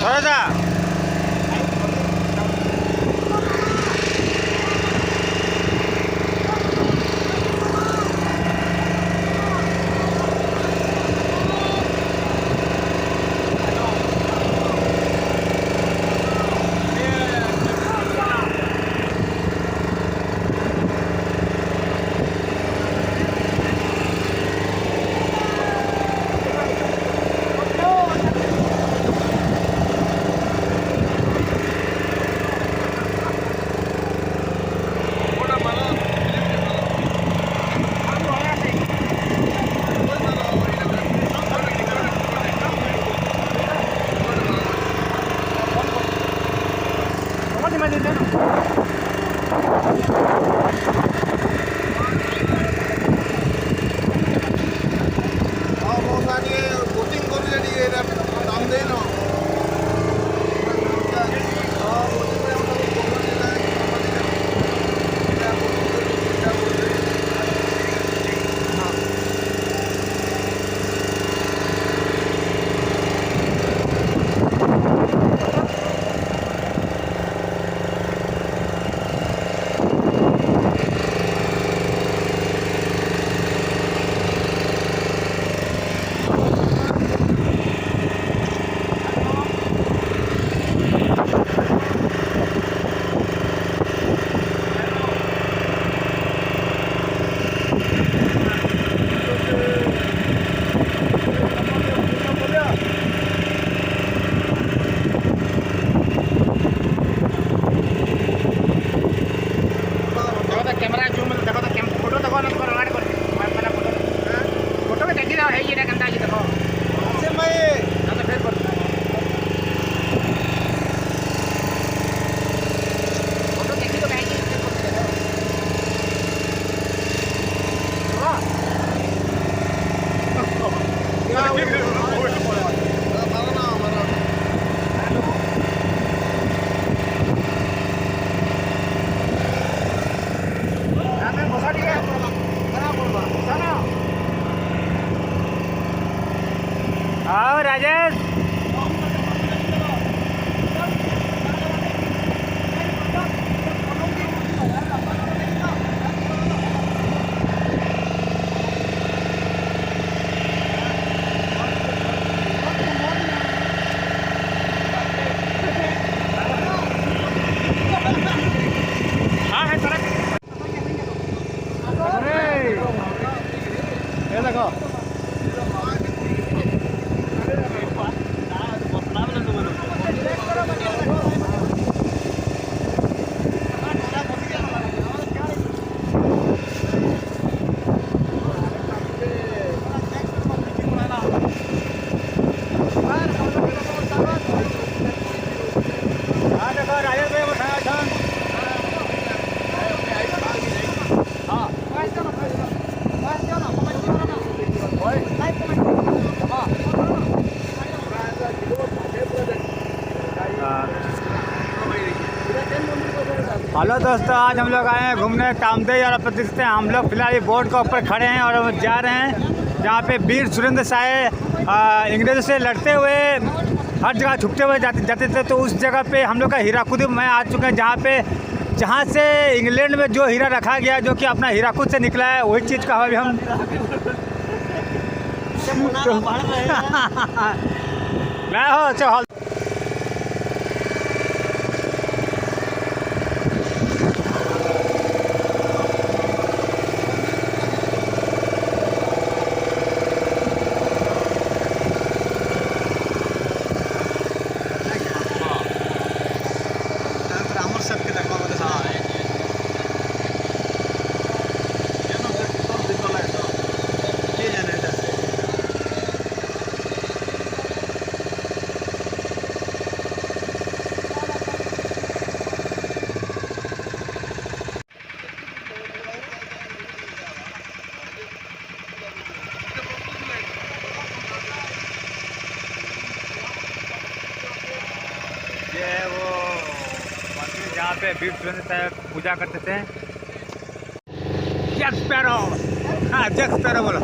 সরোজা आओ राजेश ये देखो हेलो दोस्तों, आज हम लोग आए हैं घूमने कामदेव और प्रतिष्ठित। हम लोग फिलहाल बोर्ड के ऊपर खड़े हैं और जा रहे हैं जहाँ पे वीर सुरेंद्र शाह अंग्रेज़ों से लड़ते हुए हर जगह छुपते हुए जाते थे। तो उस जगह पे हम लोग का हीराकुद में आ चुके हैं, जहाँ से इंग्लैंड में जो हीरा रखा गया, जो कि अपना हीराकुद से निकला है, वही चीज़ का अभी हम मैं हो अच्छा। ये है वो मंदिर जहाँ पे वीर सुरेंद्र शाह पूजा करते थे। जैक स्पैरो, हाँ जैक स्पैरो बोलो।